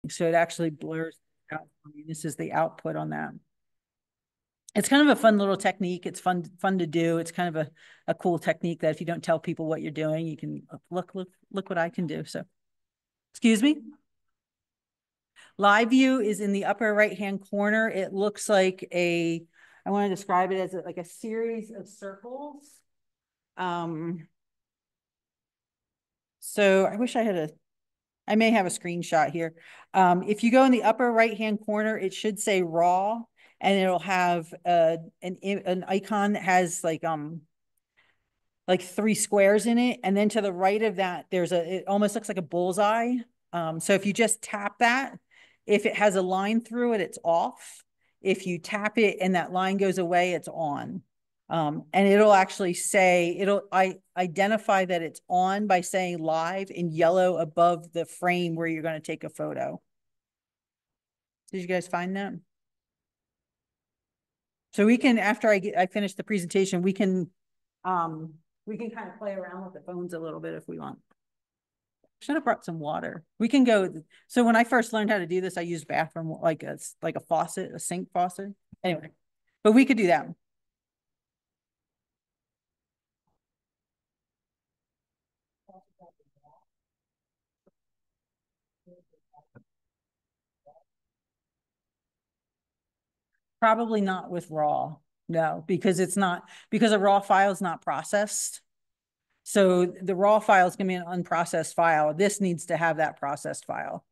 So it actually blurs out for me. This is the output on that. It's kind of a fun little technique. It's fun to do. It's kind of a cool technique that if you don't tell people what you're doing, you can look what I can do. So, excuse me. Live view is in the upper right-hand corner. It looks like I want to describe it as like a series of circles. Um, so I wish I may have a screenshot here. If you go in the upper right-hand corner, it should say raw, and it'll have an icon that has like three squares in it. And then to the right of that, it almost looks like a bullseye. So if you just tap that, if it has a line through it, it's off. If you tap it and that line goes away, it's on. And it'll actually say, I identify that it's on by saying live in yellow above the frame where you're going to take a photo. Did you guys find that? So we can, after I finish the presentation, we can kind of play around with the phones a little bit if we want. Should have brought some water. We can go. So when I first learned how to do this, I used bathroom like a faucet, a sink faucet. Anyway, but we could do that. Probably not with raw. No, because because a raw file is not processed. So the raw file is going to be an unprocessed file. This needs to have that processed file.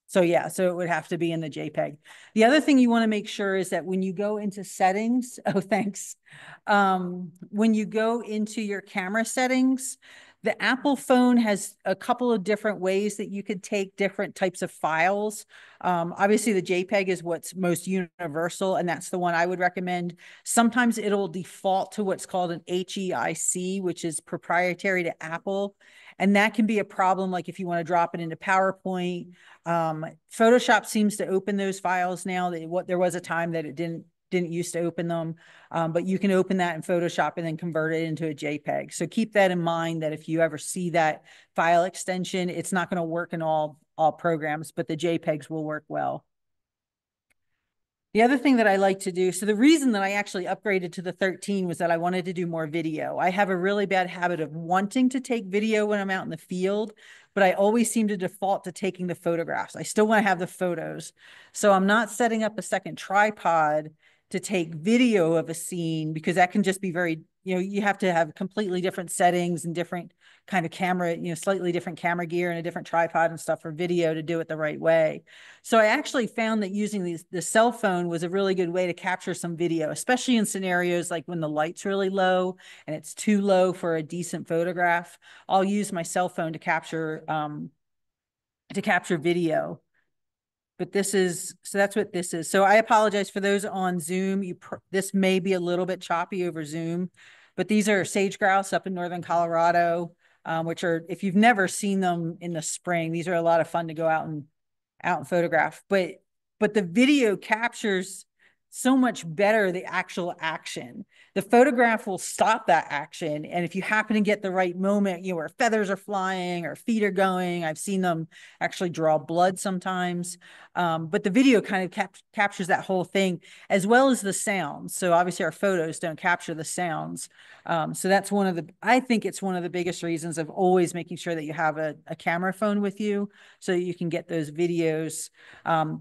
So yeah, so it would have to be in the JPEG. The other thing you want to make sure is that when you go into settings, oh, thanks. When you go into your camera settings, the Apple phone has a couple of different ways that you could take different types of files. Obviously, the JPEG is what's most universal, and that's the one I would recommend. Sometimes it'll default to what's called an HEIC, which is proprietary to Apple. And that can be a problem, like if you want to drop it into PowerPoint. Photoshop seems to open those files now. There was a time that it didn't used to open them, but you can open that in Photoshop and then convert it into a JPEG. So keep that in mind that if you ever see that file extension, it's not going to work in all programs, but the JPEGs will work well. The other thing that I like to do, so the reason that I actually upgraded to the 13 was that I wanted to do more video. I have a really bad habit of wanting to take video when I'm out in the field, but I always seem to default to taking the photographs. I still want to have the photos. So I'm not setting up a second tripod to take video of a scene because that can just be very, you have to have completely different settings and different kind of camera, slightly different camera gear and a different tripod and stuff for video to do it the right way. So I actually found that using the cell phone was a really good way to capture some video, especially in scenarios like when the light's really low and it's too low for a decent photograph. I'll use my cell phone to capture video. But so that's what this is. So I apologize for those on Zoom. This may be a little bit choppy over Zoom, but these are sage grouse up in northern Colorado, which are, if you've never seen them in the spring, these are a lot of fun to go out and photograph. But the video captures so much better the actual action. The photograph will stop that action. And if you happen to get the right moment, where feathers are flying or feet are going, I've seen them actually draw blood sometimes. But the video kind of captures that whole thing as well as the sounds. So obviously our photos don't capture the sounds. So that's I think it's one of the biggest reasons of always making sure that you have a camera phone with you so that you can get those videos.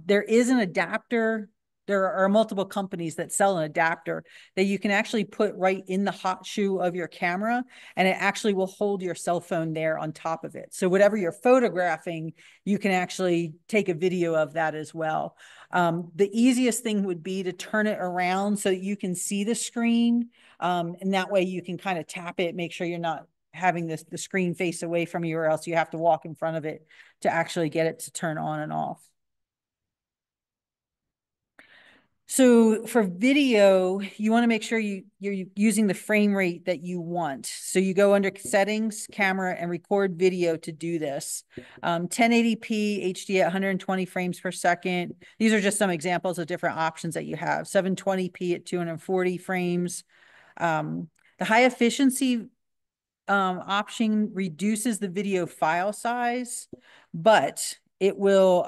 There is an adapter. There are multiple companies that sell an adapter that you can actually put right in the hot shoe of your camera, and it actually will hold your cell phone there on top of it. So whatever you're photographing, you can actually take a video of that as well. The easiest thing would be to turn it around so that you can see the screen. And that way you can kind of tap it, make sure you're not having the screen face away from you, or else you have to walk in front of it to actually get it to turn on and off. So for video, you want to make sure you're using the frame rate that you want. So you go under settings, camera, and record video to do this. 1080p HD at 120 frames per second. These are just some examples of different options that you have. 720p at 240 frames. The high efficiency option reduces the video file size, but it will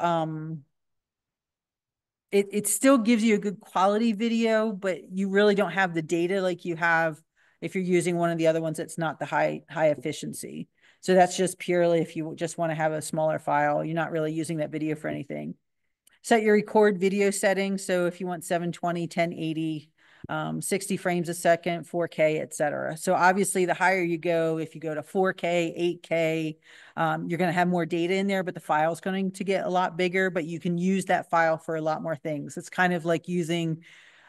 it still gives you a good quality video, but you really don't have the data like you have if you're using one of the other ones that's not the high efficiency. So that's just purely if you just want to have a smaller file, you're not really using that video for anything. Set your record video settings. So if you want 720, 1080, 60 frames a second, 4K, etc. So obviously the higher you go, if you go to 4K, 8K, you're going to have more data in there, but the file is going to get a lot bigger, but you can use that file for a lot more things. It's kind of like using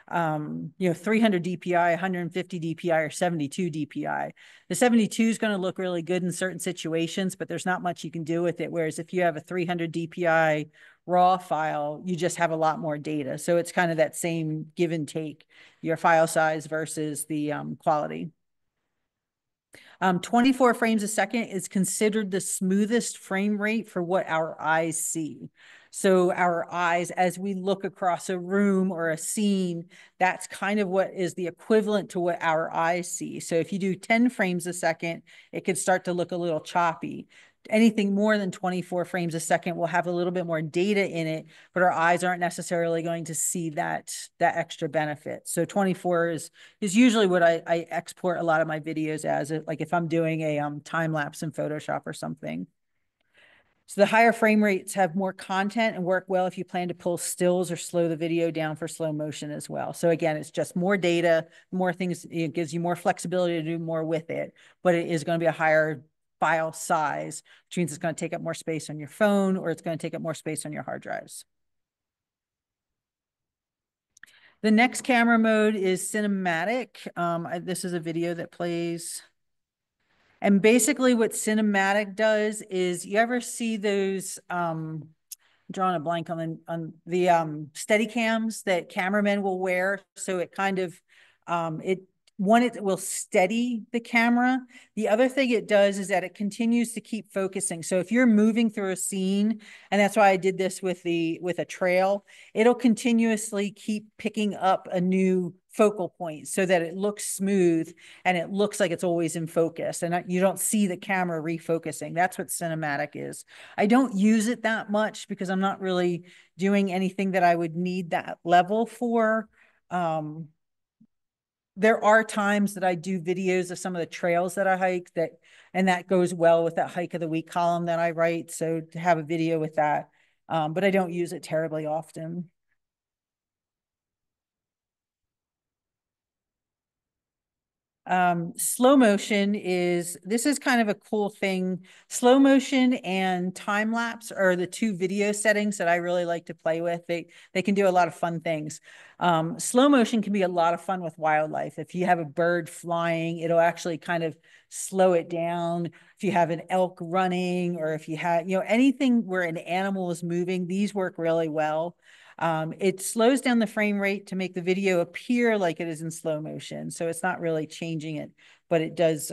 300 DPI, 150 DPI, or 72 DPI. The 72 is going to look really good in certain situations, but there's not much you can do with it. Whereas if you have a 300 DPI raw file, you just have a lot more data. So it's kind of that same give and take, your file size versus the quality. 24 frames a second is considered the smoothest frame rate for what our eyes see. So our eyes, as we look across a room or a scene, that's kind of what is the equivalent to what our eyes see. So if you do 10 frames a second, it could start to look a little choppy. Anything more than 24 frames a second will have a little bit more data in it, but our eyes aren't necessarily going to see that extra benefit. So 24 is usually what I export a lot of my videos as, like if I'm doing a time lapse in Photoshop or something. So the higher frame rates have more content and work well if you plan to pull stills or slow the video down for slow motion as well. So again, it's just more data, more things, it gives you more flexibility to do more with it, but it is going to be a higher file size, which means it's going to take up more space on your phone, or it's going to take up more space on your hard drives. The next camera mode is cinematic. This is a video that plays. And basically what cinematic does is, you ever see those, drawing a blank on the steady cams that cameramen will wear. So it kind of, it will steady the camera. The other thing it does is that it continues to keep focusing. So if you're moving through a scene, and that's why I did this with a trail, it'll continuously keep picking up a new focal point so that it looks smooth and it looks like it's always in focus, and you don't see the camera refocusing. That's what cinematic is. I don't use it that much because I'm not really doing anything that I would need that level for. There are times that I do videos of some of the trails that I hike, and that goes well with that hike of the week column that I write. So to have a video with that, but I don't use it terribly often. Slow motion this is kind of a cool thing. Slow motion and time lapse are the two video settings that I really like to play with. They can do a lot of fun things. Slow motion can be a lot of fun with wildlife. If you have a bird flying, it'll actually kind of slow it down. If you have an elk running, or if you have, anything where an animal is moving, these work really well. It slows down the frame rate to make the video appear like it is in slow motion. So it's not really changing it, but it does,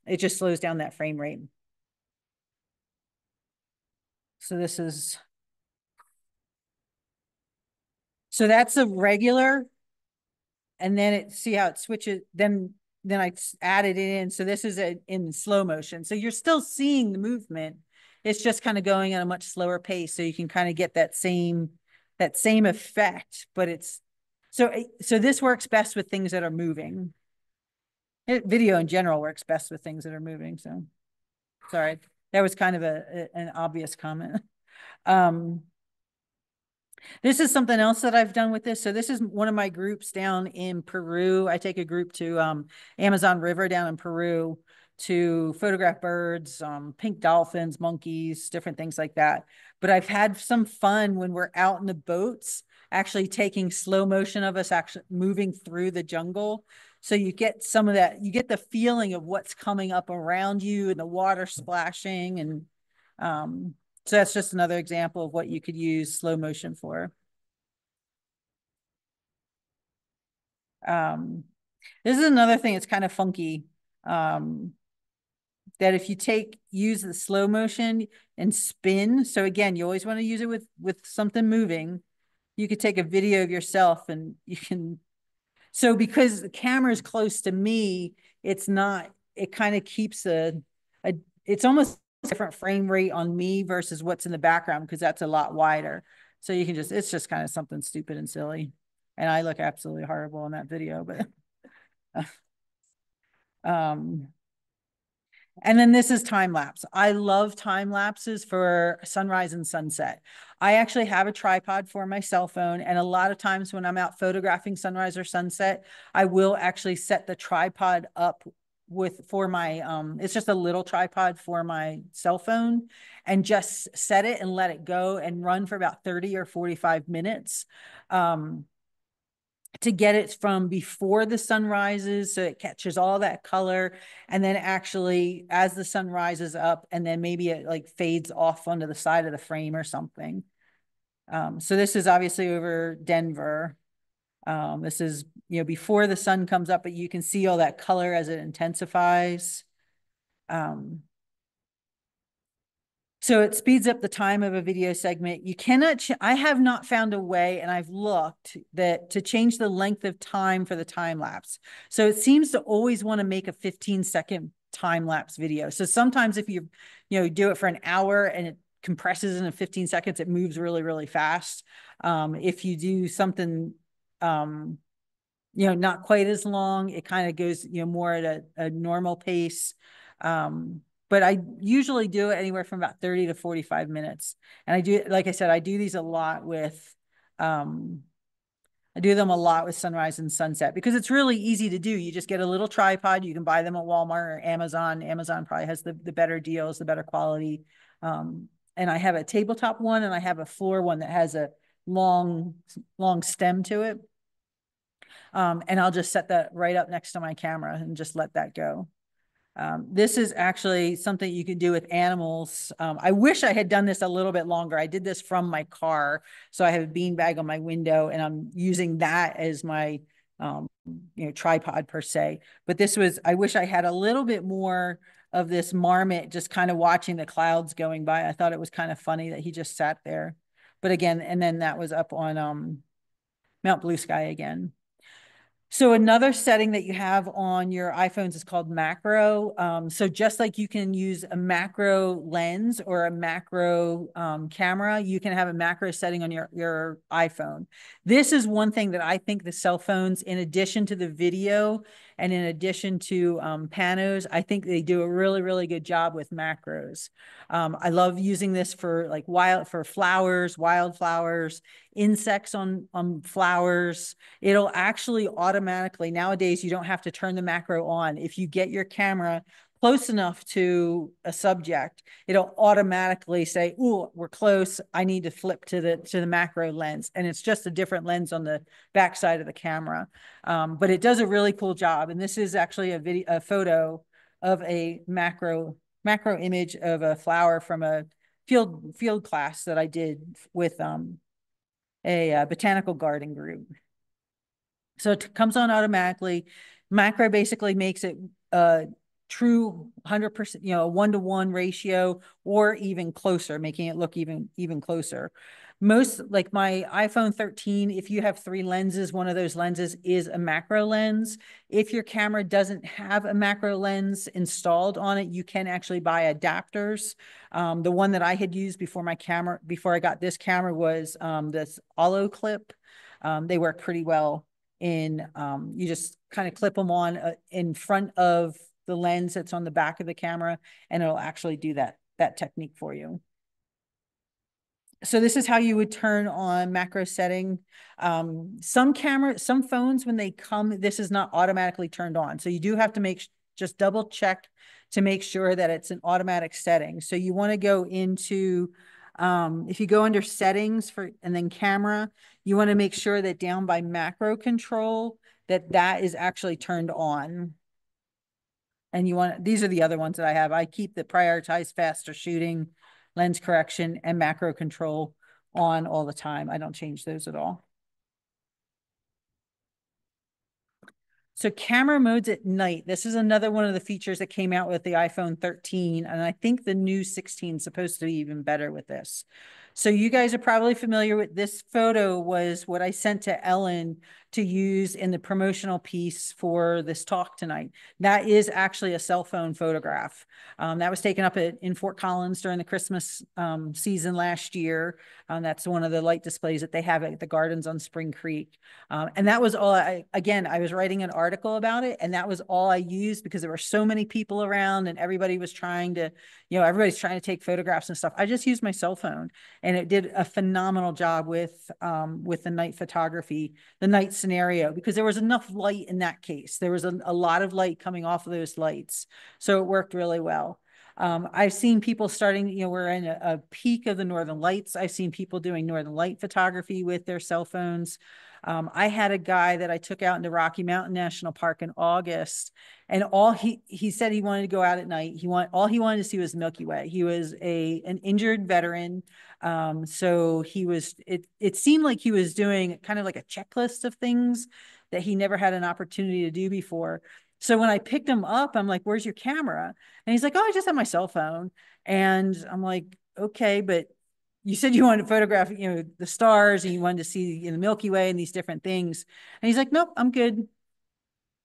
it just slows down that frame rate. So so that's a regular, and then see how it switches. Then I added it in. So this is in slow motion. So you're still seeing the movement. It's just kind of going at a much slower pace. So you can kind of get that same effect, but so this works best with things that are moving. Video in general works best with things that are moving. So sorry, that was kind of an obvious comment. Um, this is something else that I've done with this. So this is one of my groups down in Peru. I take a group to Amazon River down in Peru to photograph birds, pink dolphins, monkeys, different things like that. But I've had some fun when we're out in the boats, actually taking slow motion of us actually moving through the jungle. So you get some of that, you get the feeling of what's coming up around you and the water splashing. And so that's just another example of what you could use slow motion for. Um, this is another thing that's kind of funky. That if you use the slow motion and spin, so again, you always want to use it with something moving. You could take a video of yourself, and you can, so because the camera is close to me, it kind of keeps it's almost a different frame rate on me versus what's in the background, because that's a lot wider. So you can just, it's just kind of something stupid and silly. And I look absolutely horrible in that video, but um, and then this is time lapse. I love time lapses for sunrise and sunset. I actually have a tripod for my cell phone. And a lot of times when I'm out photographing sunrise or sunset, I will actually set the tripod up for my, it's just a little tripod for my cell phone, and just set it and let it go and run for about 30 or 45 minutes. To get it from before the sun rises, so it catches all that color, and then actually as the sun rises up, and then maybe it like fades off onto the side of the frame or something. So this is obviously over Denver. This is, before the sun comes up, but you can see all that color as it intensifies. So it speeds up the time of a video segment. You cannot, I have not found a way, and I've looked, that to change the length of time for the time lapse. So it seems to always want to make a 15-second time lapse video. So sometimes if you do it for an hour and it compresses in 15 seconds, it moves really, really fast. If you do something, not quite as long, it kind of goes, more at a normal pace. But I usually do it anywhere from about 30 to 45 minutes. And I do, like I said, I do these a lot with, I do them a lot with sunrise and sunset because it's really easy to do. You just get a little tripod. You can buy them at Walmart or Amazon. Amazon probably has the better deals, the better quality. And I have a tabletop one, and I have a floor one that has a long stem to it. And I'll just set that right up next to my camera and just let that go. This is actually something you can do with animals. I wish I had done this a little bit longer. I did this from my car. So I have a beanbag on my window, and I'm using that as my, tripod per se. But I wish I had a little bit more of this marmot just kind of watching the clouds going by. I thought it was kind of funny that he just sat there. But again, and then that was up on Mount Blue Sky again. So another setting that you have on your iPhones is called macro. So just like you can use a macro lens or a macro camera, you can have a macro setting on your iPhone. This is one thing that I think the cell phones, in addition to the video and in addition to panos, I think they do a really, really good job with macros. I love using this for flowers, wildflowers, insects on flowers. It'll actually automatically, nowadays, you don't have to turn the macro on. If you get your camera close enough to a subject, it'll automatically say, "Ooh, we're close. I need to flip to the macro lens." And it's just a different lens on the backside of the camera. But it does a really cool job. And this is actually a photo of a macro image of a flower from a field class that I did with a botanical garden group. So it comes on automatically. Macro basically makes it true 100%, a 1-to-1 ratio, or even closer, making it look even closer. Most, like my iPhone 13, if you have 3 lenses, one of those lenses is a macro lens. If your camera doesn't have a macro lens installed on it, you can actually buy adapters. The one that I had used before I got this camera was this Olo clip. They work pretty well. You just kind of clip them on in front of the lens that's on the back of the camera, and it'll actually do that technique for you. So this is how you would turn on macro setting. Some phones, when they come, this is not automatically turned on. So you do have to just double check to make sure that it's an automatic setting. So you want to go into, if you go under settings and then camera, you want to make sure that down by macro control, that is actually turned on. And these are the other ones that I have. I keep the prioritize faster shooting, lens correction, and macro control on all the time. I don't change those at all. So camera modes at night. This is another one of the features that came out with the iPhone 13. And I think the new 16 is supposed to be even better with this. So you guys are probably familiar with this photo was what I sent to Ellen to use in the promotional piece for this talk tonight. That is actually a cell phone photograph. That was taken up in Fort Collins during the Christmas season last year. That's one of the light displays that they have at the gardens on Spring Creek. And that was all again, I was writing an article about it, and that was all I used because there were so many people around and everybody was trying to, everybody's trying to take photographs and stuff. I just used my cell phone, and it did a phenomenal job with the night photography, the night scenario, because there was enough light in that case. There was a lot of light coming off of those lights. So it worked really well. I've seen people starting, we're in a peak of the Northern Lights. I've seen people doing Northern Light photography with their cell phones. I had a guy that I took out into Rocky Mountain National Park in August, and all he said he wanted to go out at night. All he wanted to see was Milky Way. He was an injured veteran. So it seemed like he was doing kind of like a checklist of things that he never had an opportunity to do before. So when I picked him up, I'm like, "Where's your camera?" And he's like, "Oh, I just have my cell phone." And I'm like, "Okay, but you said you wanted to photograph, the stars, and you wanted to see the Milky Way and these different things." And he's like, "Nope, I'm good."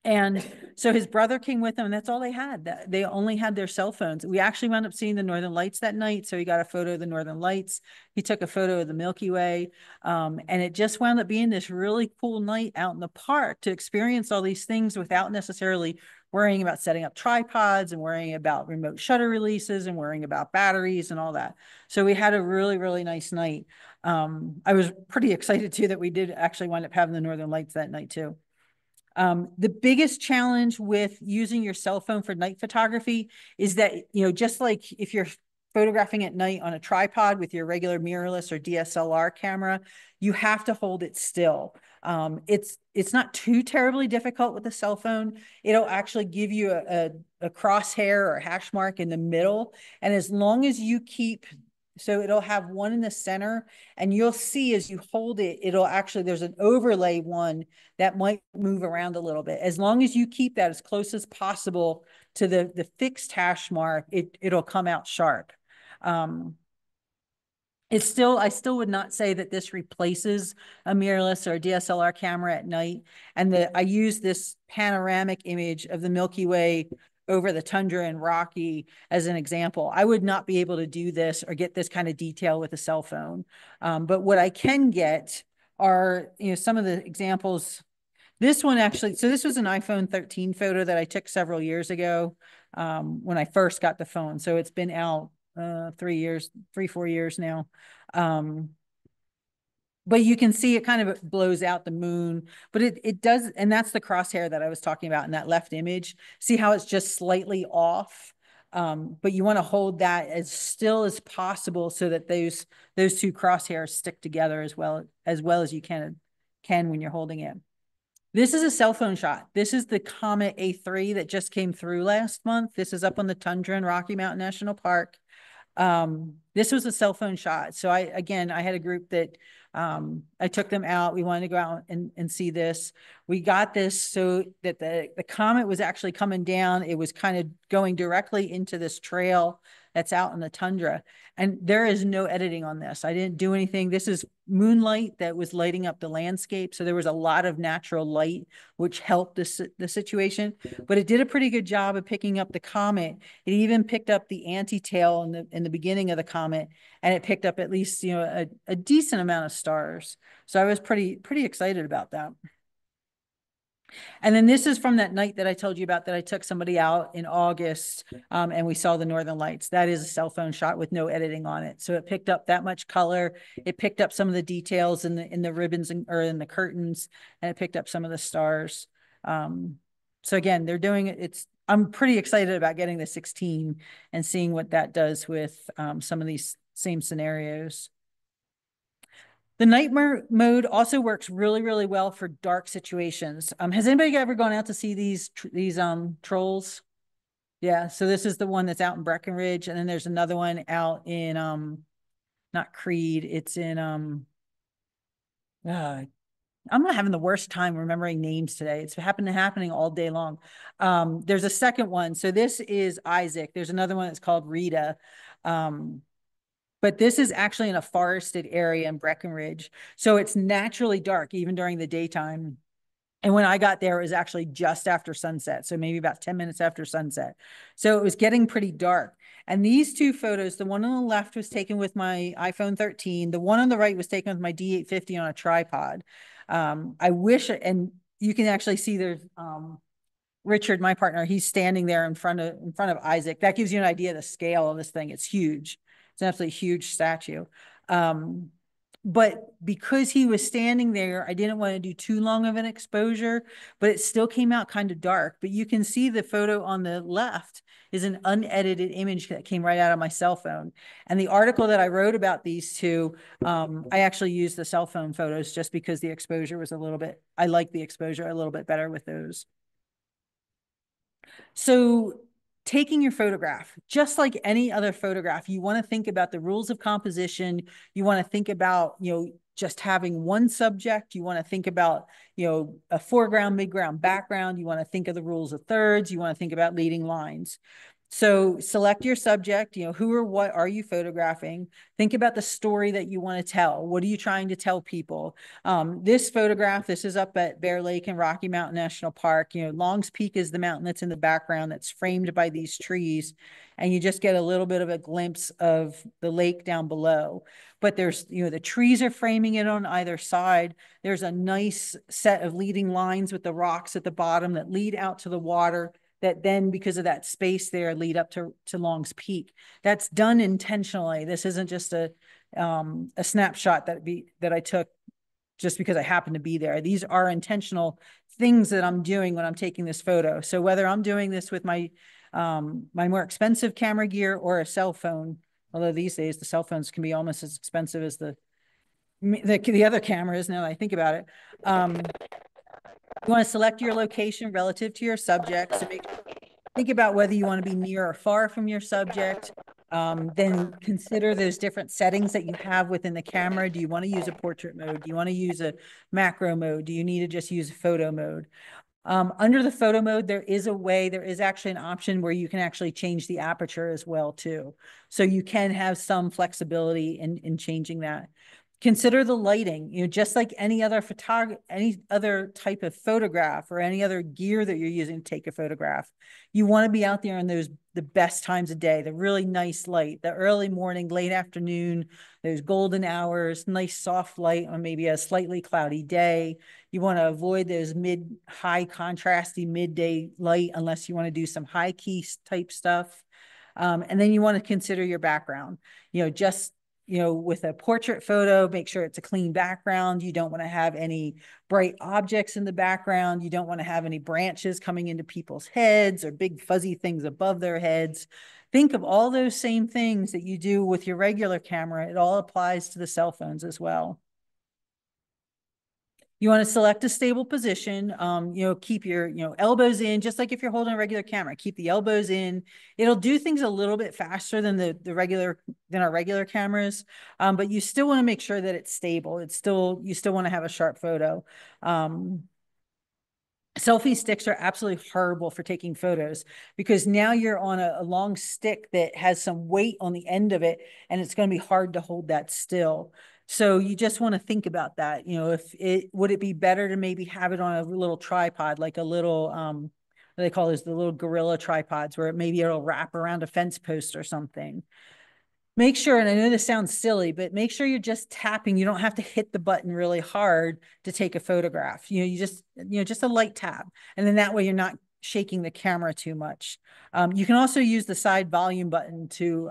And so his brother came with him, and that's all they had. They only had their cell phones. We actually wound up seeing the Northern Lights that night. So he got a photo of the Northern Lights. He took a photo of the Milky Way. And it just wound up being this really cool night out in the park to experience all these things without necessarily worrying about setting up tripods and worrying about remote shutter releases and worrying about batteries and all that. So we had a really, really nice night. I was pretty excited too that we did actually wind up having the Northern Lights that night too. The biggest challenge with using your cell phone for night photography is that, just like if you're photographing at night on a tripod with your regular mirrorless or DSLR camera, you have to hold it still. It's not too terribly difficult with a cell phone. It'll actually give you a crosshair or a hash mark in the middle. And as long as you keep, so it'll have one in the center, and you'll see as you hold it, there's an overlay one that might move around a little bit. As long as you keep that as close as possible to the fixed hash mark, it'll come out sharp. I still would not say that this replaces a mirrorless or a DSLR camera at night. And I use this panoramic image of the Milky Way over the tundra and Rocky as an example. I would not be able to do this or get this kind of detail with a cell phone. But what I can get are, some of the examples. This one actually, so this was an iPhone 13 photo that I took several years ago when I first got the phone. So it's been out 4 years now. But you can see it kind of blows out the moon, but it does, and that's the crosshair that I was talking about in that left image. See how it's just slightly off? But you want to hold that as still as possible so that those two crosshairs stick together as you can when you're holding it. This is a cell phone shot. This is the Comet A3 that just came through last month. This is up on the tundra in Rocky Mountain National Park. This was a cell phone shot. So I had a group that I took them out. We wanted to go out and see this. We got this so that the comet was actually coming down. It was kind of going directly into this trail that's out in the tundra. And there is no editing on this. I didn't do anything. This is moonlight that was lighting up the landscape. So there was a lot of natural light, which helped the situation. But it did a pretty good job of picking up the comet. It even picked up the anti-tail in the beginning of the comet, and it picked up at least a decent amount of stars. So I was pretty excited about that. And then this is from that night that I told you about that I took somebody out in August and we saw the Northern Lights. That is a cell phone shot with no editing on it. So it picked up that much color. It picked up some of the details in the ribbons or in the curtains, and it picked up some of the stars. So again, they're doing it. I'm pretty excited about getting the 16 and seeing what that does with some of these same scenarios. The night mode also works really, really well for dark situations. Has anybody ever gone out to see these trolls? Yeah, so this is the one that's out in Breckenridge, and then there's another one out in not Creed, it's in I'm not having the worst time remembering names today. It's happening all day long. There's a second one. So this is Isaac. There's another one that's called Rita. but this is actually in a forested area in Breckenridge. So it's naturally dark even during the daytime. And when I got there, it was actually just after sunset. So maybe about 10 minutes after sunset. So it was getting pretty dark. And these two photos, the one on the left was taken with my iPhone 13. The one on the right was taken with my D850 on a tripod. I wish, and you can actually see there's Richard, my partner, he's standing there in front of Isaac. That gives you an idea of the scale of this thing. It's huge. It's an absolutely huge statue. Um, but because he was standing there, I didn't want to do too long of an exposure, but it still came out kind of dark. But you can see the photo on the left is an unedited image that came right out of my cell phone. And the article that I wrote about these two, I actually used the cell phone photos just because the exposure was a little bit, I like the exposure a little bit better with those. So taking your photograph, just like any other photograph, you want to think about the rules of composition. You want to think about, just having one subject. You want to think about, a foreground, midground, background. You want to think of the rules of thirds. You want to think about leading lines. So select your subject, who or what are you photographing? Think about the story that you want to tell. What are you trying to tell people? This photograph, this is up at Bear Lake and Rocky Mountain National Park. Longs Peak is the mountain that's in the background that's framed by these trees. And you just get a little bit of a glimpse of the lake down below. But there's, the trees are framing it on either side. There's a nice set of leading lines with the rocks at the bottom that lead out to the water that then, because of that space there, lead up to Long's Peak. That's done intentionally. This isn't just a snapshot that I took just because I happened to be there. These are intentional things that I'm doing when I'm taking this photo. So whether I'm doing this with my my more expensive camera gear or a cell phone, although these days the cell phones can be almost as expensive as the other cameras now that I think about it. You want to select your location relative to your subject. So think about whether you want to be near or far from your subject. Then consider those different settings that you have within the camera. Do you want to use a portrait mode? Do you want to use a macro mode? Do you need to just use a photo mode? Under the photo mode, there is actually an option where you can actually change the aperture as well too. So you can have some flexibility in changing that. Consider the lighting, just like any other type of photograph or any other gear that you're using to take a photograph. You want to be out there in the best times of day, the really nice light, the early morning, late afternoon, those golden hours, nice soft light on maybe a slightly cloudy day. You want to avoid those high contrasty midday light unless you want to do some high key type stuff. And then you want to consider your background, with a portrait photo, make sure it's a clean background. You don't want to have any bright objects in the background. You don't want to have any branches coming into people's heads or big fuzzy things above their heads. Think of all those same things that you do with your regular camera. It all applies to the cell phones as well. You want to select a stable position, keep your, elbows in, just like if you're holding a regular camera, keep the elbows in. It'll do things a little bit faster than our regular cameras. But you still want to make sure that it's stable. You still want to have a sharp photo. Selfie sticks are absolutely horrible for taking photos because now you're on a long stick that has some weight on the end of it, and it's going to be hard to hold that still. So you just want to think about that. Would it be better to maybe have it on a little tripod, like a little, what they call those, the little gorilla tripods, where maybe it'll wrap around a fence post or something. Make sure, and I know this sounds silly, but make sure you're just tapping. You don't have to hit the button really hard to take a photograph. Just a light tap. And then that way you're not shaking the camera too much. You can also use the side volume button to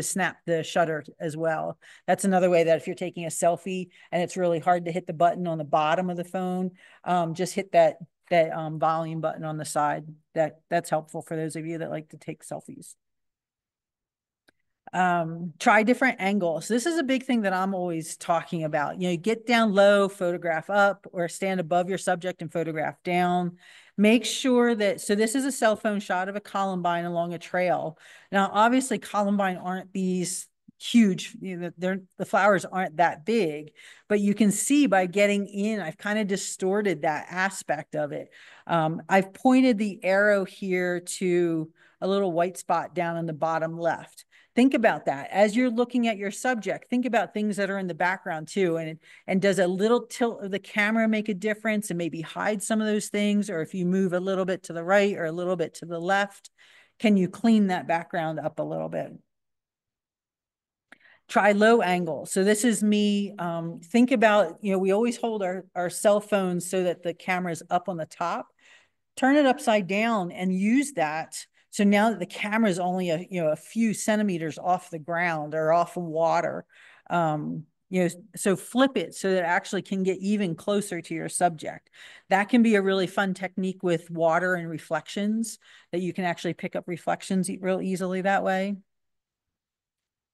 snap the shutter as well. That's another way that if you're taking a selfie and it's really hard to hit the button on the bottom of the phone, just hit that volume button on the side. That's helpful for those of you that like to take selfies. Try different angles. This is a big thing that I'm always talking about. Get down low, photograph up, or stand above your subject and photograph down. Make sure so this is a cell phone shot of a columbine along a trail. Now, obviously columbine aren't these huge, the flowers aren't that big, but you can see by getting in, I've kind of distorted that aspect of it. I've pointed the arrow here to a little white spot down in the bottom left. Think about that as you're looking at your subject. Think about things that are in the background too. And does a little tilt of the camera make a difference and maybe hide some of those things? Or if you move a little bit to the right or a little bit to the left, can you clean that background up a little bit? Try low angle. So this is me. Think about, we always hold our cell phones so that the camera is up on the top. Turn it upside down and use that. So now that the camera is only a few centimeters off the ground or off of water, so flip it so that it actually can get even closer to your subject. That can be a really fun technique with water and reflections, that you can actually pick up reflections real easily that way.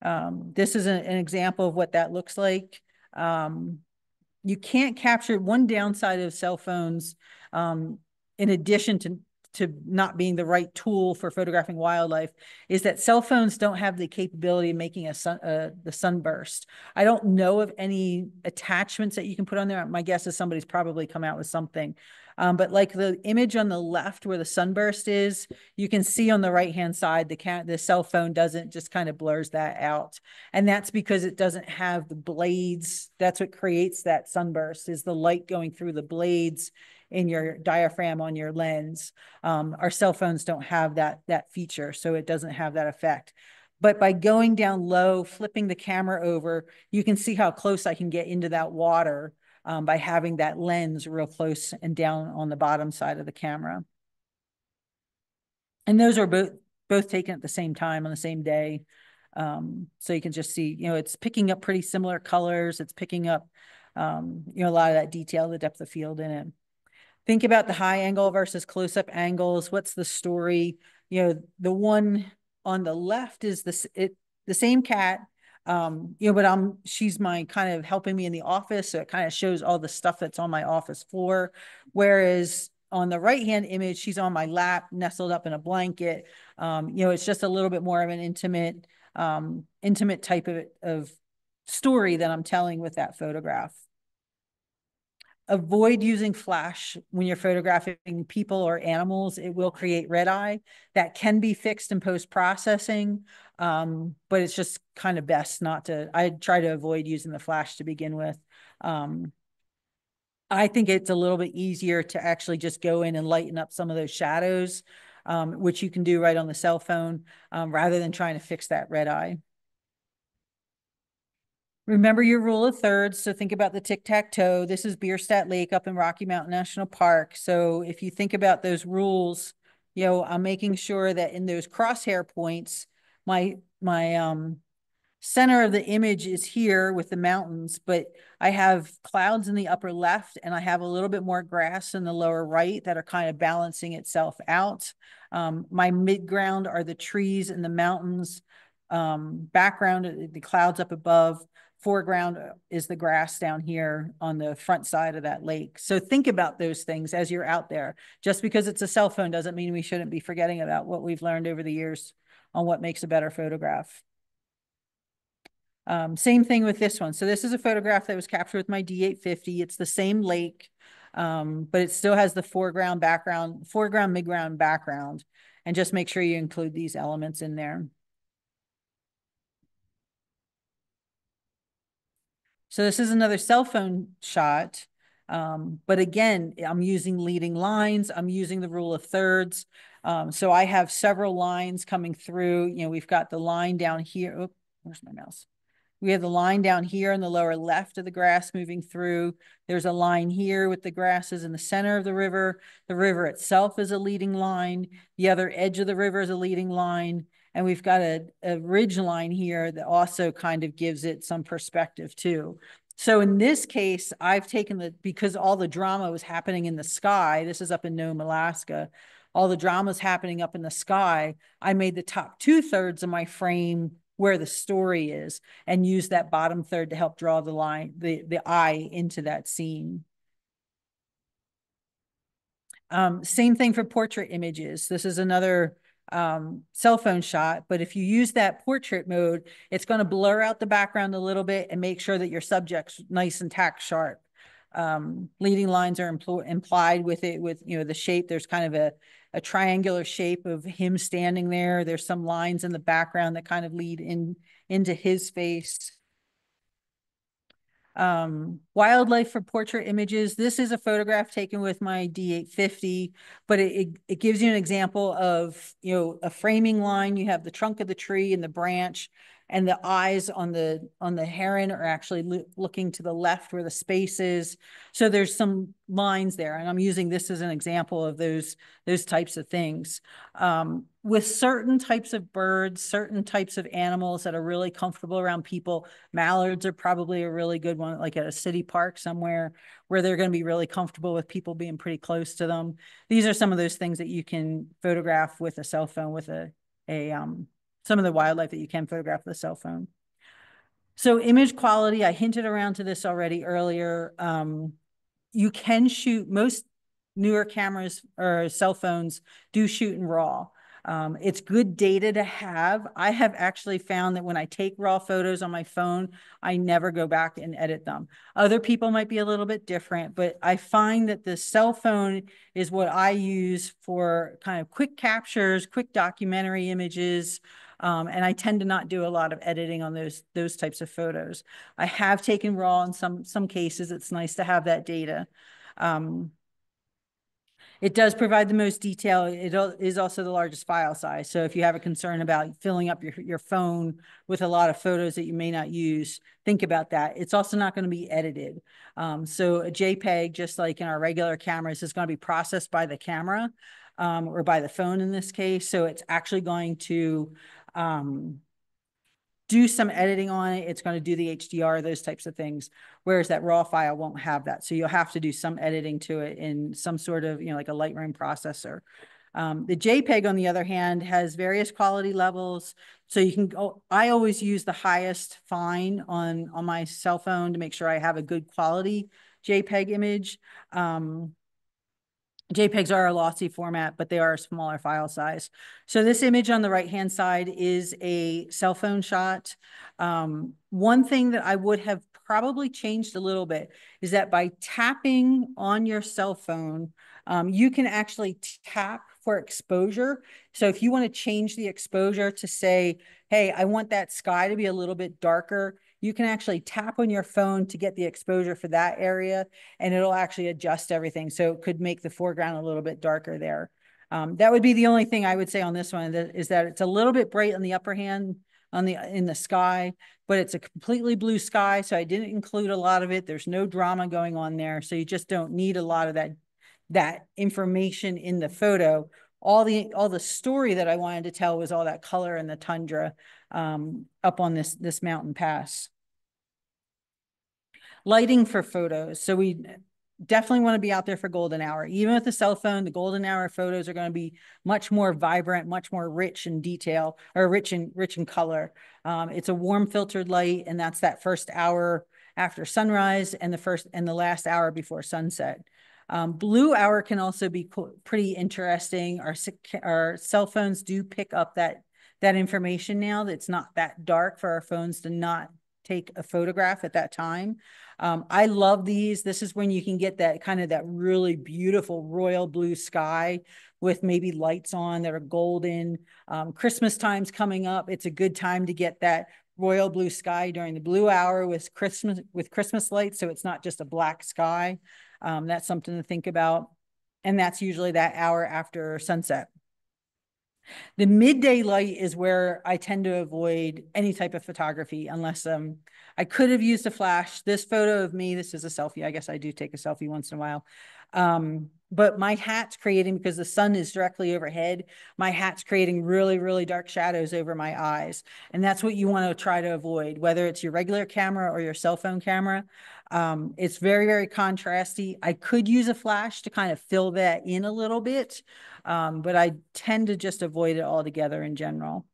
This is an example of what that looks like. You can't capture one downside of cell phones, in addition to not being the right tool for photographing wildlife, is that cell phones don't have the capability of making the sunburst. I don't know of any attachments that you can put on there. My guess is somebody's probably come out with something. But like the image on the left where the sunburst is, you can see on the right-hand side, the cell phone doesn't, just kind of blurs that out. And that's because it doesn't have the blades. That's what creates that sunburst, is the light going through the blades in your diaphragm on your lens. Our cell phones don't have that feature, so it doesn't have that effect. But by going down low, flipping the camera over, you can see how close I can get into that water, by having that lens real close and down on the bottom side of the camera. And those are both taken at the same time on the same day. So you can just see, it's picking up pretty similar colors. It's picking up, a lot of that detail, the depth of field in it. Think about the high angle versus close-up angles. What's the story? The one on the left is the same cat, but she's my kind of helping me in the office. So it kind of shows all the stuff that's on my office floor. Whereas on the right-hand image, she's on my lap, nestled up in a blanket. It's just a little bit more of an intimate type of story that I'm telling with that photograph. Avoid using flash when you're photographing people or animals. It will create red eye. That can be fixed in post-processing, but it's just kind of best not to. I try to avoid using the flash to begin with. I think it's a little bit easier to actually just go in and lighten up some of those shadows, which you can do right on the cell phone, rather than trying to fix that red eye. Remember your rule of thirds. So think about the tic-tac-toe. This is Bierstadt Lake up in Rocky Mountain National Park. So if you think about those rules, I'm making sure that in those crosshair points, my center of the image is here with the mountains, but I have clouds in the upper left and I have a little bit more grass in the lower right that are kind of balancing itself out. My midground are the trees and the mountains. Background, the clouds up above. Foreground is the grass down here on the front side of that lake. So think about those things as you're out there. Just because it's a cell phone doesn't mean we shouldn't be forgetting about what we've learned over the years on what makes a better photograph. Same thing with this one. So this is a photograph that was captured with my D850. It's the same lake, but it still has the foreground, midground, background. And just make sure you include these elements in there. So this is another cell phone shot. But again, I'm using leading lines. I'm using the rule of thirds. So I have several lines coming through. We've got the line down here. Oh, where's my mouse? We have the line down here in the lower left of the grass moving through. There's a line here with the grasses in the center of the river. The river itself is a leading line. The other edge of the river is a leading line. And we've got a ridge line here that also kind of gives it some perspective too. So in this case, I've taken because all the drama was happening in the sky. This is up in Nome, Alaska. All the drama is happening up in the sky. I made the top 2/3 of my frame where the story is and use that bottom third to help draw the line, the eye into that scene. Same thing for portrait images. This is another cell phone shot, but if you use that portrait mode, it's going to blur out the background a little bit and make sure that your subject's nice and tack sharp. Leading lines are implied with it, with, you know, the shape. There's kind of a triangular shape of him standing there. There's some lines in the background that kind of lead into his face. Wildlife for portrait images. This is a photograph taken with my D850, but it gives you an example of, you know, a framing line. You have the trunk of the tree and the branch, and the eyes on the heron are actually looking to the left where the space is. So there's some lines there, and I'm using this as an example of those types of things. With certain types of birds, certain types of animals that are really comfortable around people, mallards are probably a really good one, like at a city park somewhere where they're going to be really comfortable with people being pretty close to them. These are some of those things that you can photograph with a cell phone, with some of the wildlife that you can photograph with a cell phone. So image quality, I hinted around to this already earlier. You can shoot, most newer cameras or cell phones do shoot in RAW. It's good data to have. I have actually found that when I take raw photos on my phone, I never go back and edit them. Other people might be a little bit different, but I find that the cell phone is what I use for kind of quick captures, quick documentary images. And I tend to not do a lot of editing on those types of photos. I have taken raw in some cases. It's nice to have that data. It does provide the most detail. It is also the largest file size. So if you have a concern about filling up your phone with a lot of photos that you may not use, think about that. It's also not going to be edited. So a JPEG, just like in our regular cameras, is going to be processed by the camera or by the phone in this case. So it's actually going to do some editing on it. It's going to do the HDR, those types of things, whereas that raw file won't have that. So you'll have to do some editing to it in some sort of, you know, like a Lightroom processor. The JPEG, on the other hand, has various quality levels. So you can go, I always use the highest fine on my cell phone to make sure I have a good quality JPEG image. JPEGs are a lossy format, but they are a smaller file size. So this image on the right-hand side is a cell phone shot. One thing that I would have probably changed a little bit is that by tapping on your cell phone, you can actually tap for exposure. So if you want to change the exposure to say, hey, I want that sky to be a little bit darker, you can actually tap on your phone to get the exposure for that area, and it'll actually adjust everything. So it could make the foreground a little bit darker there. That would be the only thing I would say on this one, is that it's a little bit bright on the upper hand in the sky, but it's a completely blue sky. So I didn't include a lot of it. There's no drama going on there. So you just don't need a lot of that information in the photo. All the story that I wanted to tell was all that color and the tundra up on this mountain pass. Lighting for photos. So we definitely want to be out there for golden hour. Even with the cell phone, the golden hour photos are going to be much more vibrant, much more rich in detail, or rich in color. It's a warm filtered light, and that's that first hour after sunrise and the last hour before sunset. Blue hour can also be pretty interesting. Our cell phones do pick up that information now. That's not that dark for our phones to not take a photograph at that time. I love these. This is when you can get that kind of that really beautiful royal blue sky with maybe lights on that are golden. Christmas time's coming up. It's a good time to get that royal blue sky during the blue hour with Christmas lights. So it's not just a black sky. That's something to think about. And that's usually that hour after sunset. The midday light is where I tend to avoid any type of photography unless I could have used a flash. This photo of me, this is a selfie. I guess I do take a selfie once in a while. But my hat's creating, because the sun is directly overhead, my hat's creating really, really dark shadows over my eyes. And that's what you want to try to avoid, whether it's your regular camera or your cell phone camera. It's very, very contrasty. I could use a flash to kind of fill that in a little bit, but I tend to just avoid it altogether in general.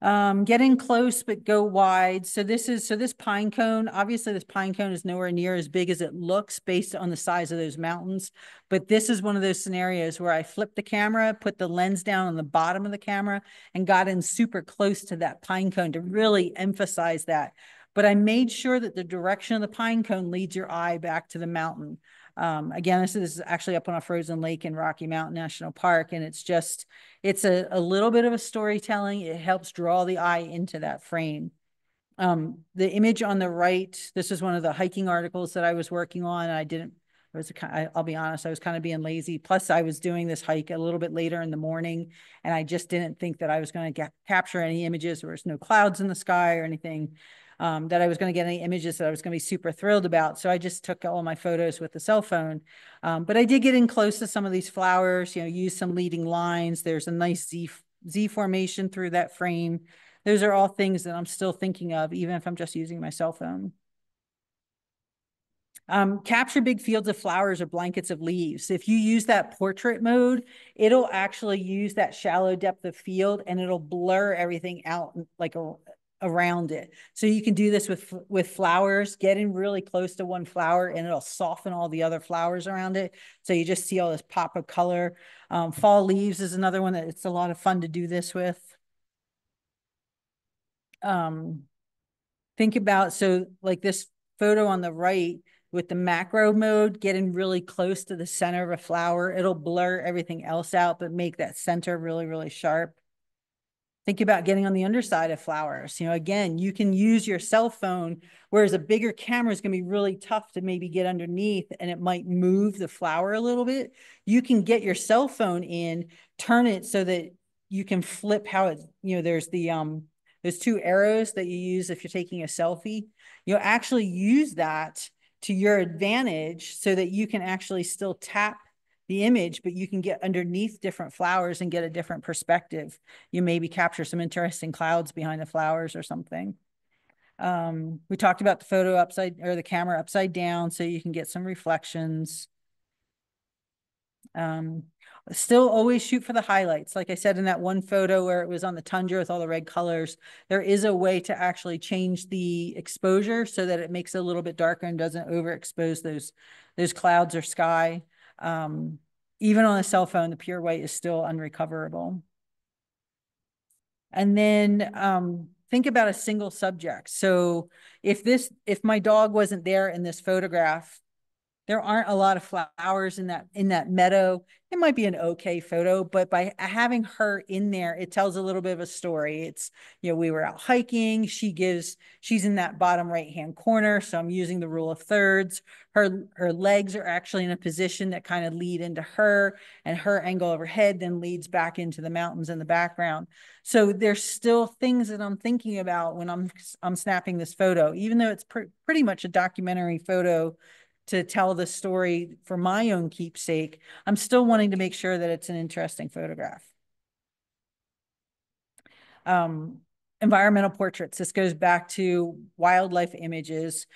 Getting close, but go wide. So this pine cone, obviously this pine cone is nowhere near as big as it looks based on the size of those mountains. But this is one of those scenarios where I flipped the camera, put the lens down on the bottom of the camera, and got in super close to that pine cone to really emphasize that. but I made sure that the direction of the pine cone leads your eye back to the mountain. Again, this is actually up on a frozen lake in Rocky Mountain National Park. And it's a little bit of a storytelling. It helps draw the eye into that frame. The image on the right, this is one of the hiking articles that I was working on. I didn't, I'll be honest, I was kind of being lazy. Plus I was doing this hike a little bit later in the morning, and I just didn't think that I was going to capture any images. There was no clouds in the sky or anything, that I was going to get any images that I was going to be super thrilled about. So I just took all my photos with the cell phone. But I did get in close to some of these flowers, use some leading lines. There's a nice Z formation through that frame. Those are all things that I'm still thinking of, even if I'm just using my cell phone. Capture big fields of flowers or blankets of leaves. If you use that portrait mode, it'll actually use that shallow depth of field, and it'll blur everything out like around it. So you can do this with flowers, get in really close to one flower, and it'll soften all the other flowers around it. So you just see all this pop of color. Fall leaves is another one that it's a lot of fun to do this with. Think about, so like this photo on the right with the macro mode, getting really close to the center of a flower, it'll blur everything else out, but make that center really, really sharp. Think about getting on the underside of flowers. Again, you can use your cell phone, whereas a bigger camera is going to be really tough to maybe get underneath, and it might move the flower a little bit. You can get your cell phone in, turn it so that you can flip how it, there's there's two arrows that you use if you're taking a selfie. You'll actually use that to your advantage so that you can actually still tap the image, but you can get underneath different flowers and get a different perspective. You maybe capture some interesting clouds behind the flowers or something. We talked about the photo upside, or the camera upside down, so you can get some reflections. Still always shoot for the highlights. Like I said, in that one photo where it was on the tundra with all the red colors, there is a way to actually change the exposure so that it makes it a little bit darker and doesn't overexpose those clouds or sky. Even on a cell phone, the pure white is still unrecoverable. And then think about a single subject. So if my dog wasn't there in this photograph, there aren't a lot of flowers in that meadow. It might be an okay photo, but by having her in there, it tells a little bit of a story. It's, we were out hiking. She's in that bottom right-hand corner. So I'm using the rule of thirds. Her legs are actually in a position that kind of lead into her, and her angle of her head then leads back into the mountains in the background. So there's still things that I'm thinking about when I'm snapping this photo, even though it's pretty much a documentary photo to tell the story for my own keepsake. I'm still wanting to make sure that it's an interesting photograph. Environmental portraits. This goes back to wildlife images.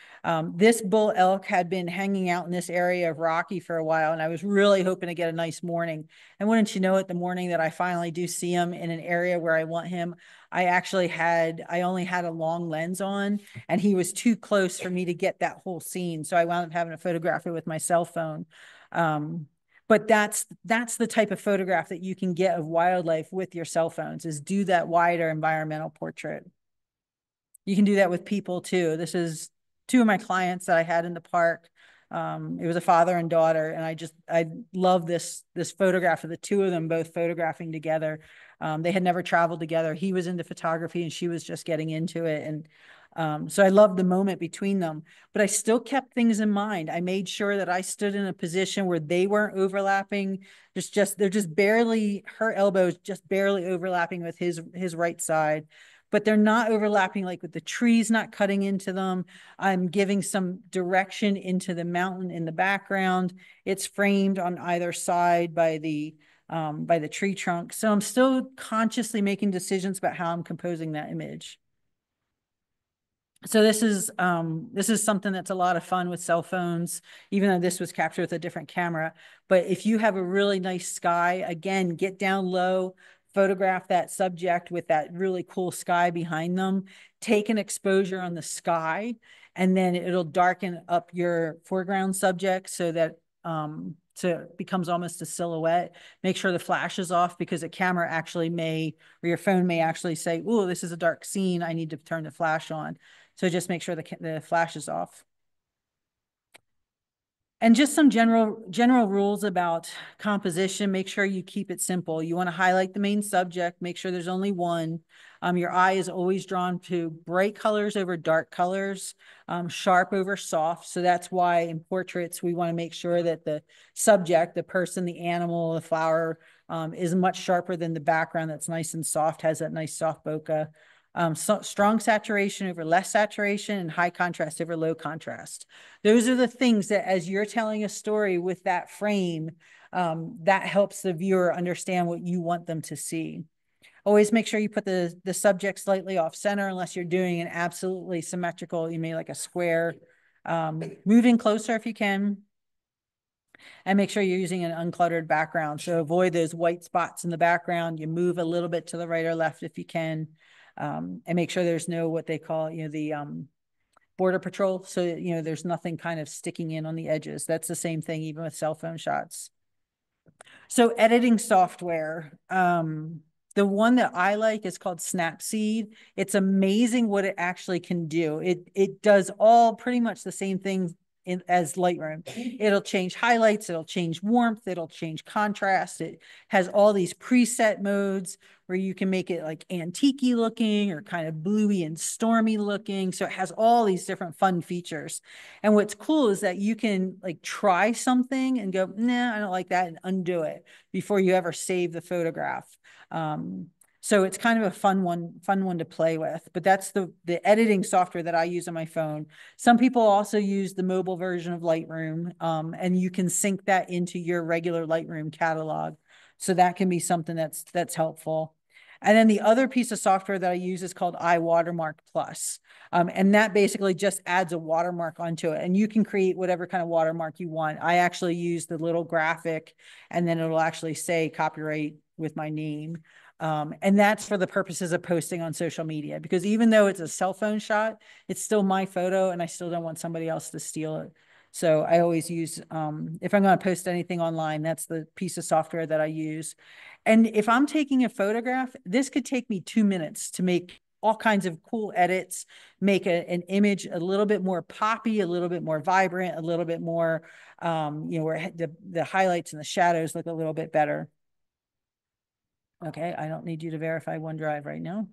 This bull elk had been hanging out in this area of Rocky for a while, and I was really hoping to get a nice morning. And wouldn't you know it, the morning that I finally do see him in an area where I want him, I only had a long lens on, and he was too close for me to get that whole scene. So I wound up having to photograph it with my cell phone. But that's the type of photograph that you can get of wildlife with your cell phones, is do that wider environmental portrait. You can do that with people too. This is two of my clients that I had in the park. It was a father and daughter, and I love this photograph of the two of them both photographing together. They had never traveled together. He was into photography and she was just getting into it. And so I loved the moment between them, but I still kept things in mind. I made sure that I stood in a position where they weren't overlapping. They're just barely, her elbows just barely overlapping with his right side, but they're not overlapping, like with the trees not cutting into them. I'm giving some direction into the mountain in the background. It's framed on either side by the tree trunk. So I'm still consciously making decisions about how I'm composing that image. So this is something that's a lot of fun with cell phones, even though this was captured with a different camera. But if you have a really nice sky, again, get down low, photograph that subject with that really cool sky behind them, take an exposure on the sky, and then it'll darken up your foreground subject so that so it becomes almost a silhouette. Make sure the flash is off, because a camera actually or your phone may actually say, "Oh, this is a dark scene. I need to turn the flash on." So just make sure the flash is off. And just some general rules about composition. Make sure you keep it simple. You want to highlight the main subject. Make sure there's only one. Your eye is always drawn to bright colors over dark colors, sharp over soft. So that's why in portraits, we want to make sure that the subject, the person, the animal, the flower, is much sharper than the background that's nice and soft, has that nice soft bokeh. So strong saturation over less saturation and high contrast over low contrast. Those are the things that as you're telling a story with that frame, that helps the viewer understand what you want them to see. Always make sure you put the subject slightly off center unless you're doing an absolutely symmetrical, you may like a square, moving closer if you can. And make sure you're using an uncluttered background. So avoid those white spots in the background. You move a little bit to the right or left if you can. And make sure there's no, what they call, the border patrol. So, there's nothing kind of sticking in on the edges. That's the same thing, even with cell phone shots. So editing software, the one that I like is called Snapseed. It's amazing what it actually can do. It does all pretty much the same things as Lightroom. It'll change highlights, it'll change warmth, it'll change contrast. It has all these preset modes where you can make it like antique looking or kind of bluey and stormy looking. So it has all these different fun features. And what's cool is that you can like try something and go, nah, I don't like that, and undo it before you ever save the photograph. So it's kind of a fun one to play with, but that's the editing software that I use on my phone. Some people also use the mobile version of Lightroom, and you can sync that into your regular Lightroom catalog. So that can be something that's helpful. And then the other piece of software that I use is called iWatermark Plus. And that basically just adds a watermark onto it. And you can create whatever kind of watermark you want. I actually use the little graphic, and then it'll actually say copyright with my name. And that's for the purposes of posting on social media, because even though it's a cell phone shot, it's still my photo and I still don't want somebody else to steal it. So I always use, if I'm going to post anything online, that's the piece of software that I use. And if I'm taking a photograph, this could take me 2 minutes to make all kinds of cool edits, make an image a little bit more poppy, a little bit more vibrant, a little bit more, where the highlights and the shadows look a little bit better. Okay, I don't need you to verify OneDrive right now.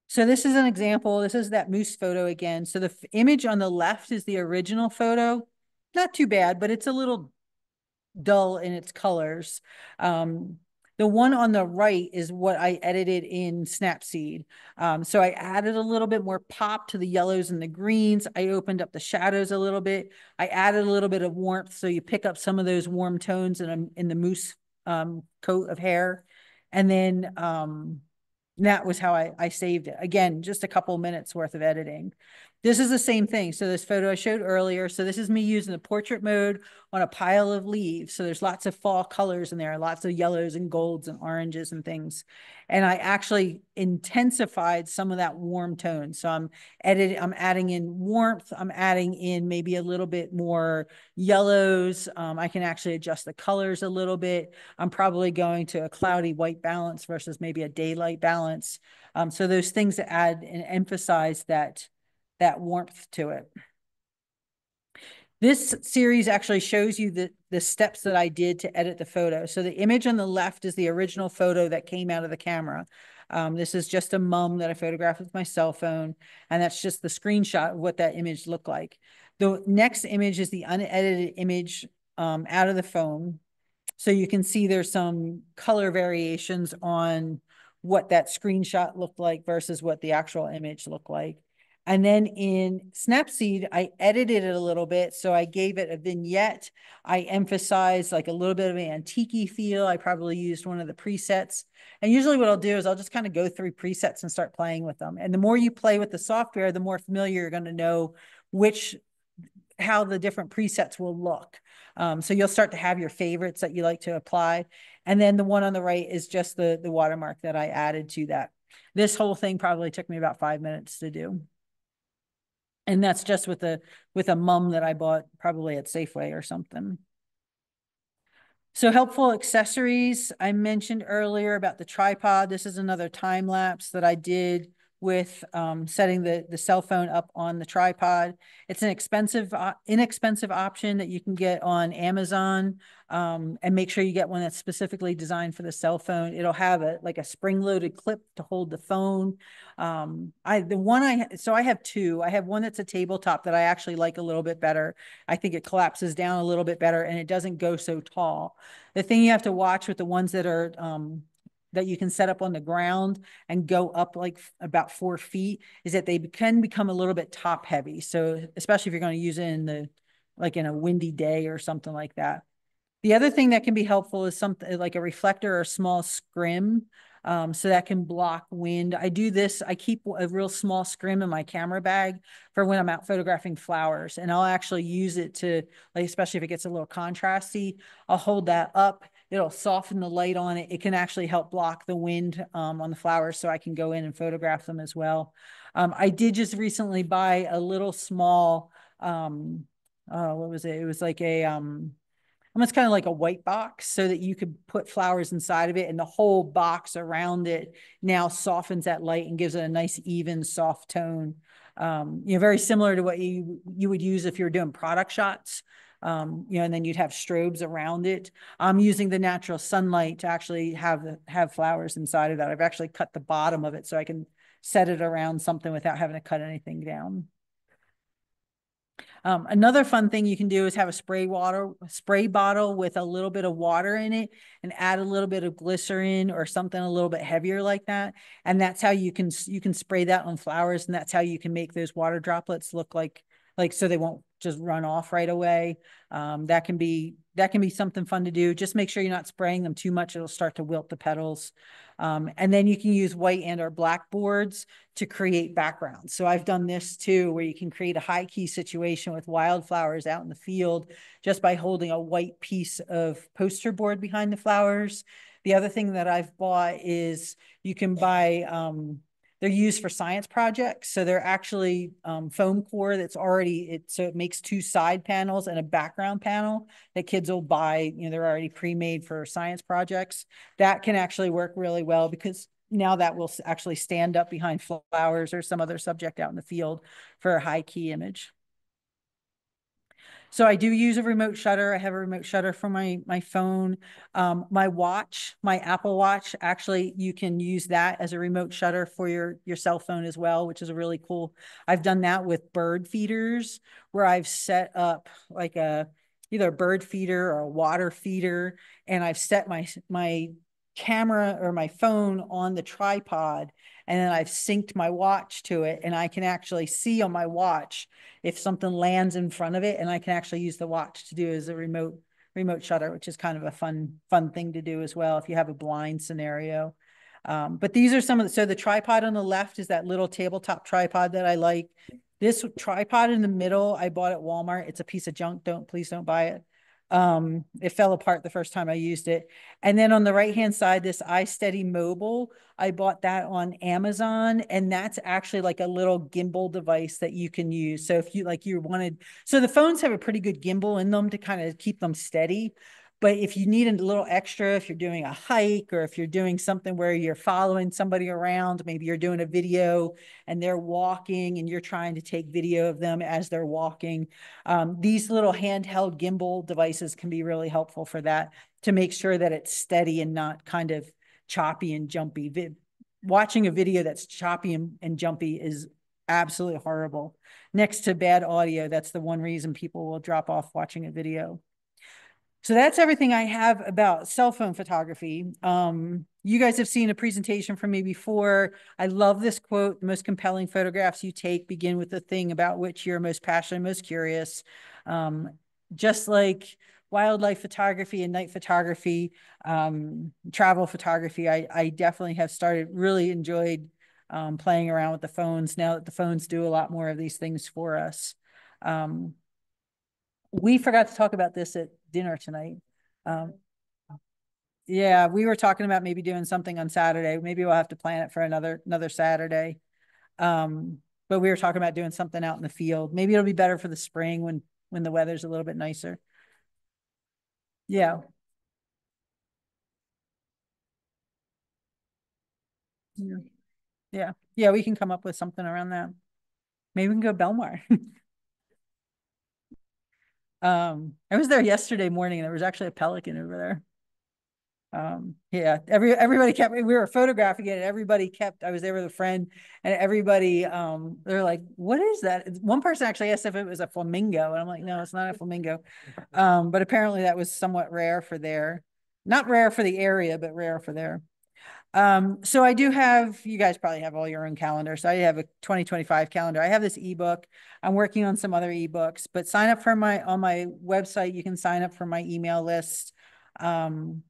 So this is an example. This is that moose photo again. So the image on the left is the original photo. Not too bad, but it's a little dull in its colors. The one on the right is what I edited in Snapseed. So I added a little bit more pop to the yellows and the greens. I opened up the shadows a little bit. I added a little bit of warmth, so you pick up some of those warm tones in the moose coat of hair. And then that was how I saved it. Again, just a couple minutes worth of editing. This is the same thing. So this photo I showed earlier. So this is me using the portrait mode on a pile of leaves. So there's lots of fall colors in there, lots of yellows and golds and oranges and things. And I actually intensified some of that warm tone. So I'm adding in warmth. I'm adding in maybe a little bit more yellows. I can actually adjust the colors a little bit. I'm probably going to a cloudy white balance versus maybe a daylight balance. So those things that add and emphasize that warmth to it. This series actually shows you the steps that I did to edit the photo. So the image on the left is the original photo that came out of the camera. This is just a mum that I photographed with my cell phone, and that's just the screenshot of what that image looked like. The next image is the unedited image out of the phone. So you can see there's some color variations on what that screenshot looked like versus what the actual image looked like. And then in Snapseed, I edited it a little bit. So I gave it a vignette. I emphasized like a little bit of an antique feel. I probably used one of the presets. And usually what I'll do is I'll just kind of go through presets and start playing with them. And the more you play with the software, the more familiar you're going to know how the different presets will look. So you'll start to have your favorites that you like to apply. And then the one on the right is just the watermark that I added to that. This whole thing probably took me about 5 minutes to do. And that's just with a mum that I bought probably at Safeway or something. So helpful accessories. I mentioned earlier about the tripod. This is another time lapse that I did with setting the cell phone up on the tripod. It's an inexpensive option that you can get on Amazon, and make sure you get one that's specifically designed for the cell phone. It'll have like a spring-loaded clip to hold the phone. So I have two. I have one that's a tabletop that I actually like a little bit better. I think it collapses down a little bit better and it doesn't go so tall. The thing you have to watch with the ones that are that you can set up on the ground and go up like about 4 feet is that they can become a little bit top heavy. So especially if you're going to use it in like in a windy day or something like that. The other thing that can be helpful is something like a reflector or a small scrim. So that can block wind. I do this, I keep a real small scrim in my camera bag for when I'm out photographing flowers. And I'll actually use it to, like, especially if it gets a little contrasty, I'll hold that up. It'll soften the light on it. It can actually help block the wind on the flowers so I can go in and photograph them as well. I did just recently buy a little small, what was it? It was like a, almost kind of like a white box so that you could put flowers inside of it and the whole box around it now softens that light and gives it a nice even soft tone. Very similar to what you would use if you're doing product shots. And then you'd have strobes around it. I'm using the natural sunlight to actually have flowers inside of that. I've actually cut the bottom of it so I can set it around something without having to cut anything down. Another fun thing you can do is have a spray bottle with a little bit of water in it and add a little bit of glycerin or something a little bit heavier like that. And that's how you can spray that on flowers. And that's how you can make those water droplets look like so they won't just run off right away. That can be something fun to do. Just make sure you're not spraying them too much. It'll start to wilt the petals. And then you can use white and or black boards to create backgrounds. So I've done this too, where you can create a high key situation with wildflowers out in the field just by holding a white piece of poster board behind the flowers. The other thing that I've bought is you can buy, they're used for science projects. So they're actually foam core that's so it makes two side panels and a background panel that kids will buy. They're already pre-made for science projects. That can actually work really well because now that will actually stand up behind flowers or some other subject out in the field for a high key image. So I do use a remote shutter. I have a remote shutter for my phone. My watch, my Apple Watch, actually, you can use that as a remote shutter for your cell phone as well, which is a really cool. I've done that with bird feeders where I've set up like either a bird feeder or a water feeder, and I've set my camera or my phone on the tripod, and then I've synced my watch to it, and I can actually see on my watch if something lands in front of it, and I can actually use the watch to do as a remote shutter, which is kind of a fun thing to do as well if you have a blind scenario. But these are so the tripod on the left is that little tabletop tripod that I like. This tripod in the middle, I bought at Walmart. It's a piece of junk. Please don't buy it. It fell apart the first time I used it. And then on the right-hand side, this iSteady Mobile, I bought that on Amazon, and that's actually like a little gimbal device that you can use. So if so the phones have a pretty good gimbal in them to kind of keep them steady. But if you need a little extra, if you're doing a hike or if you're doing something where you're following somebody around, maybe you're doing a video and they're walking and you're trying to take video of them as they're walking, these little handheld gimbal devices can be really helpful for that, to make sure that it's steady and not kind of choppy and jumpy. Watching a video that's choppy and jumpy is absolutely horrible. Next to bad audio, that's the one reason people will drop off watching a video. So that's everything I have about cell phone photography. You guys have seen a presentation from me before. I love this quote: "The most compelling photographs you take begin with the thing about which you're most passionate, most curious." Just like wildlife photography and night photography, travel photography, I definitely have really enjoyed playing around with the phones now that the phones do a lot more of these things for us. We forgot to talk about this at dinner tonight. Um, yeah, we were talking about maybe doing something on Saturday. Maybe we'll have to plan it for another Saturday. But we were talking about doing something out in the field. Maybe it'll be better for the spring when the weather's a little bit nicer. Yeah. Yeah. Yeah. Yeah, we can come up with something around that. Maybe we can go Belmar. I was there yesterday morning and there was actually a pelican over there. Yeah, everybody kept, we were photographing it. Everybody kept, I was there with a friend and everybody, they're like, what is that? One person actually asked if it was a flamingo. And I'm like, no, it's not a flamingo. But apparently that was somewhat rare for there. Not rare for the area, but rare for there. So I do have, you guys probably have all your own calendar. So I have a 2025 calendar. I have this ebook. I'm working on some other ebooks, but sign up for on my website. You can sign up for my email list. Um,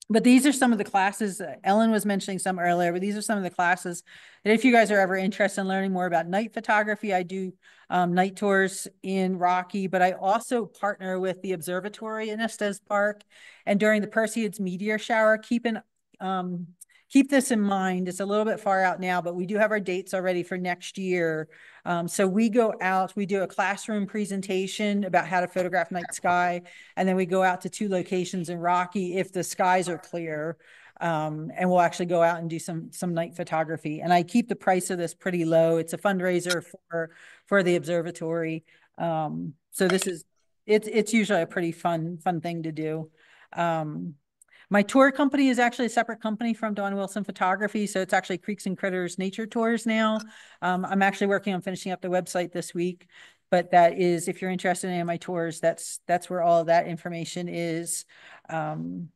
but these are some of the classes. Ellen was mentioning some earlier, but these are some of the classes that if you guys are ever interested in learning more about night photography, I do night tours in Rocky, but I also partner with the observatory in Estes Park. And during the Perseids meteor shower, um, keep this in mind. It's a little bit far out now, but we do have our dates already for next year. So we go out, we do a classroom presentation about how to photograph night sky. And then we go out to 2 locations in Rocky if the skies are clear. And we'll actually go out and do some night photography. And I keep the price of this pretty low. It's a fundraiser for the observatory. So this is, it's usually a pretty fun thing to do. My tour company is actually a separate company from Dawn Wilson Photography. So it's actually Creeks and Critters Nature Tours now. I'm actually working on finishing up the website this week, but that is, if you're interested in any of my tours, that's where all of that information is. So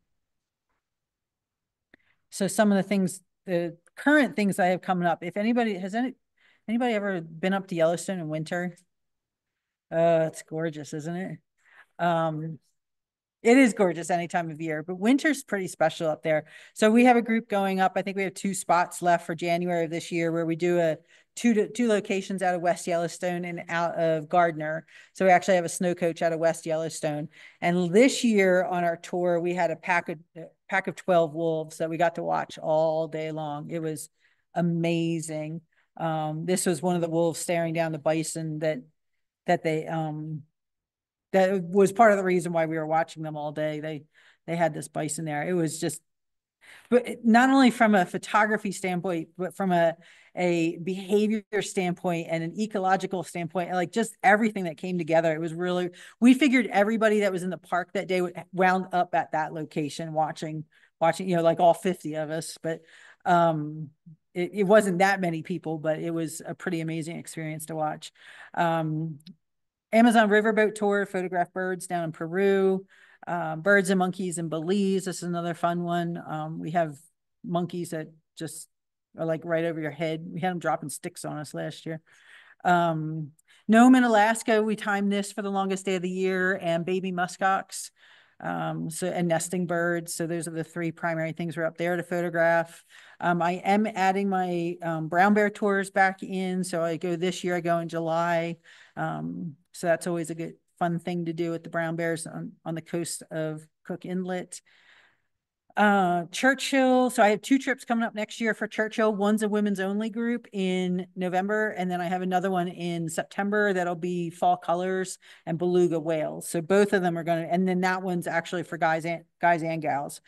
some of the things, the current things I have coming up, if anybody anybody ever been up to Yellowstone in winter? It's gorgeous, isn't it? Um, It is gorgeous any time of year, but winter's pretty special up there. So we have a group going up. I think we have 2 spots left for January of this year where we do a two locations out of West Yellowstone and out of Gardner. So we actually have a snow coach out of West Yellowstone. And this year on our tour, we had a pack of 12 wolves that we got to watch all day long. It was amazing. This was one of the wolves staring down the bison that they that was part of the reason why we were watching them all day. They had this bison there. It was just, but not only from a photography standpoint, but from a behavior standpoint and an ecological standpoint, like just everything that came together. It was really, we figured everybody that was in the park that day wound up at that location watching, like all 50 of us. But it wasn't that many people, but it was a pretty amazing experience to watch. Amazon Riverboat Tour, photograph birds down in Peru, birds and monkeys in Belize. This is another fun one. We have monkeys that just are like right over your head. We had them dropping sticks on us last year. Nome in Alaska, we timed this for the longest day of the year, and baby muskox. And nesting birds. So those are the 3 primary things we're up there to photograph. I am adding my brown bear tours back in. So I go this year, I go in July. So that's always a good fun thing to do with the brown bears on the coast of Cook Inlet. Churchill. So I have 2 trips coming up next year for Churchill. One's a women's only group in November. And then I have another one in September that'll be fall colors and beluga whales. So both of them are going to, and then that one's actually for guys and gals.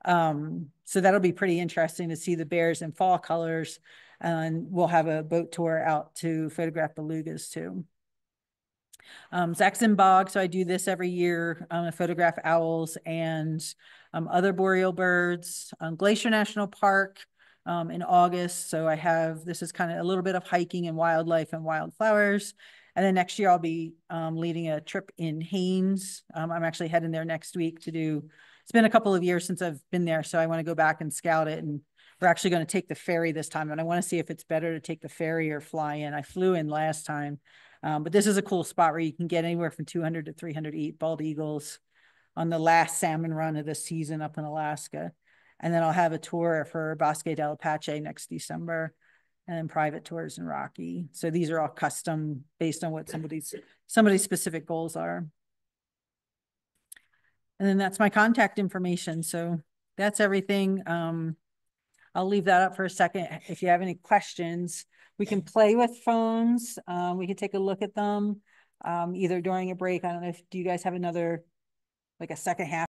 So that'll be pretty interesting to see the bears in fall colors. And we'll have a boat tour out to photograph belugas too. Saxon Bog. So I do this every year. I photograph owls and other boreal birds. Glacier National Park in August. So I have, this is kind of a little bit of hiking and wildlife and wildflowers. And then next year I'll be leading a trip in Haines. I'm actually heading there next week to do, it's been a couple of years since I've been there. So I want to go back and scout it. And we're actually going to take the ferry this time. And I want to see if it's better to take the ferry or fly in. I flew in last time. But this is a cool spot where you can get anywhere from 200 to 300 bald eagles on the last salmon run of the season up in Alaska. And then I'll have a tour for Bosque del Apache next December and then private tours in Rocky. So these are all custom based on what somebody's specific goals are. And then that's my contact information. So that's everything. I'll leave that up for a second. If you have any questions, we can play with phones. We can take a look at them either during a break. I don't know if, do you guys have another, like a second half